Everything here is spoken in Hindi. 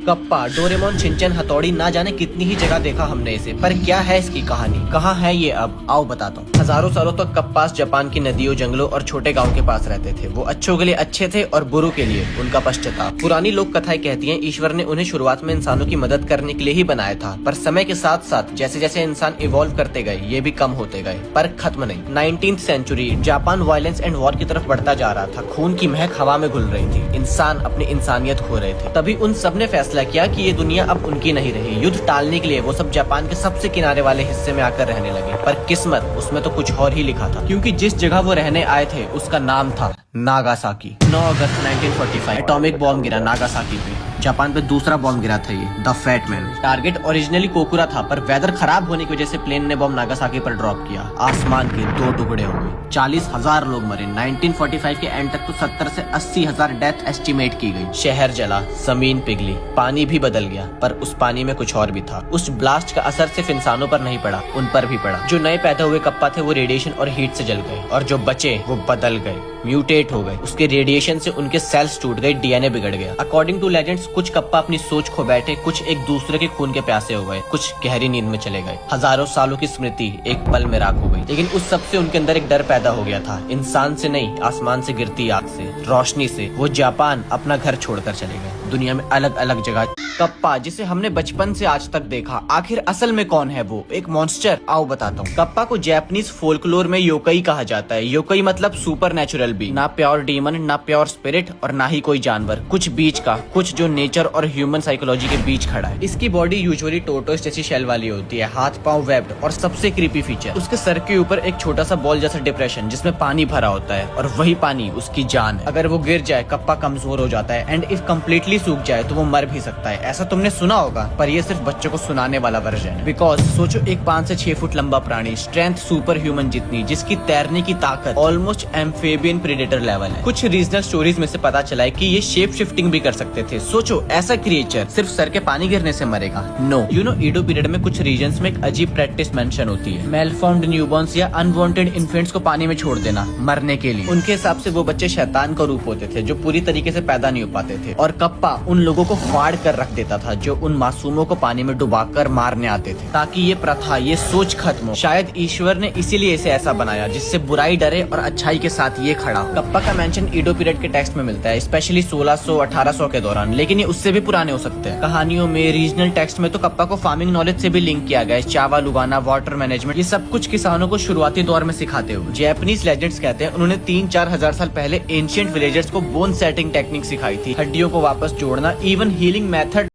कप्पा, डोरेमोन, शिनचैन, हथौड़ी, ना जाने कितनी ही जगह देखा हमने इसे, पर क्या है इसकी कहानी, कहाँ है ये अब, आओ बताता हूँ। हजारों सालों तक कप्पास जापान की नदियों, जंगलों और छोटे गाँव के पास रहते थे। वो अच्छों के लिए अच्छे थे और बुरों के लिए उनका पश्चाताप। पुरानी लोक कथाएं कहती हैं ईश्वर ने उन्हें शुरुआत में इंसानों की मदद करने के लिए ही बनाया था, पर समय के साथ साथ जैसे जैसे इंसान इवॉल्व करते गए ये भी कम होते गए, पर खत्म नहीं। 19th century Japan violence and war की तरफ बढ़ता जा रहा था। खून की महक हवा में घुल रही थी, इंसान अपनी इंसानियत खो रहे थे। तभी उन सब ने फैसला किया कि ये दुनिया अब उनकी नहीं रही। युद्ध टालने के लिए वो सब जापान के सबसे किनारे वाले हिस्से में आकर रहने लगे, पर किस्मत उसमें तो कुछ और ही लिखा था, क्योंकि जिस जगह वो रहने आए थे उसका नाम था नागासाकी। 9 अगस्त 1945 एटॉमिक बॉम्ब गिरा नागासाकी पे। जापान पे दूसरा बॉम्ब गिरा था ये, the fat man. Target originally Kokura था, पर वेदर खराब होने की वजह से प्लेन ने बॉम्ब नागासाकी पर ड्रॉप किया। आसमान के 2 टुकड़े हो गए, 40,000 लोग मरे। 1945 के एंड तक तो 70 से 80,000 डेथ एस्टिमेट की गई। शहर जला, जमीन पिघली, पानी भी बदल गया, पर उस पानी में कुछ और भी था। उस ब्लास्ट का असर सिर्फ इंसानों पर नहीं पड़ा, उन पर भी पड़ा। जो नए पैदा हुए कप्पा थे वो रेडिएशन और हीट से जल गए, और जो बचे वो बदल गए, म्यूटेट हो गए। उसके रेडिएशन से उनके सेल्स टूट गए, डीएनए बिगड़ गया। अकॉर्डिंग टू लेजेंड्स कुछ कप्पा अपनी सोच खो बैठे, कुछ एक दूसरे के खून के प्यासे हो गए, कुछ गहरी नींद में चले गए। हजारों सालों की स्मृति एक पल में राख हो गई। लेकिन उस सब से उनके अंदर एक डर पैदा हो गया था, इंसान से नहीं, आसमान से गिरती आग से, रोशनी से। वो जापान अपना घर छोड़कर चले गए, दुनिया में अलग अलग जगह। कप्पा, जिसे हमने बचपन से आज तक देखा, आखिर असल में कौन है वो? एक मॉन्स्टर? आओ बताता हूँ। कप्पा को जापानीज फोल्कलोर में योकई कहा जाता है। योकई मतलब सुपर नेचुरल बीइंग, ना प्योर डीमन, ना प्योर स्पिरिट और ना ही कोई जानवर, कुछ बीच का, कुछ जो नेचर और ह्यूमन साइकोलॉजी के बीच खड़ा है। इसकी बॉडी यूजुअली टोटोस जैसी शेल वाली होती है, हाथ पांव वेब्ड, और सबसे क्रीपी फीचर उसके सर के ऊपर एक छोटा सा बॉल जैसा डिप्रेशन जिसमें पानी भरा होता है, और वही पानी उसकी जान है। अगर वो गिर जाए कप्पा कमजोर हो जाता है, एंड इफ कम्प्लीटली सूख जाए तो वो मर भी सकता है। ऐसा तुमने सुना होगा, पर ये सिर्फ बच्चों को सुनाने वाला वर्जन है। बिकॉज सोचो, एक 5 से 6 फुट लंबा प्राणी, स्ट्रेंथ सुपर ह्यूमन जितनी, जिसकी तैरने की ताकत ऑलमोस्ट एम्फेबियन प्रेडेटर लेवल है। कुछ रीजनल स्टोरीज में से पता चला है कि ये शेप शिफ्टिंग भी कर सकते थे। सोचो, ऐसा क्रिएचर सिर्फ सर के पानी गिरने से मरेगा? नो। यू नो, ईडो पीरियड में कुछ रीजन्स में एक अजीब प्रैक्टिस मेंशन होती है, मेलफॉर्म्ड न्यूबॉर्न्स या अनवांटेड इन्फेंट्स को पानी में छोड़ देना मरने के लिए। उनके हिसाब से वो बच्चे शैतान का रूप होते थे जो पूरी तरीके से पैदा नहीं हो पाते थे, और कप्पा उन लोगों को फाड़ कर रख देता था जो उन मासूमों को पानी में डुबाकर मारने आते थे, ताकि ये प्रथा, ये सोच खत्म हो। शायद ईश्वर ने इसीलिए इसे ऐसा बनाया, जिससे बुराई डरे और अच्छाई के साथ ये खड़ा हो। कप्पा का मेंशन ईडो पीरियड के टेक्स्ट में मिलता है, स्पेशली 1600-1800 के दौरान, लेकिन ये उससे भी पुराने हो सकते हैं। कहानियों में, रीजनल टेक्स्ट में तो कप्पा को फार्मिंग नॉलेज से भी लिंक किया गया है। चावल उगाना, वाटर मैनेजमेंट, ये सब कुछ किसानों को शुरुआती दौर में सिखाते हुए। जापानीज लेजेंड्स कहते हैं उन्होंने 3-4 हजार साल पहले एंशिएंट विलेजर्स को बोन सेटिंग टेक्निक सिखाई थी, हड्डियों को वापस जोड़ना, इवन हीलिंग मेथड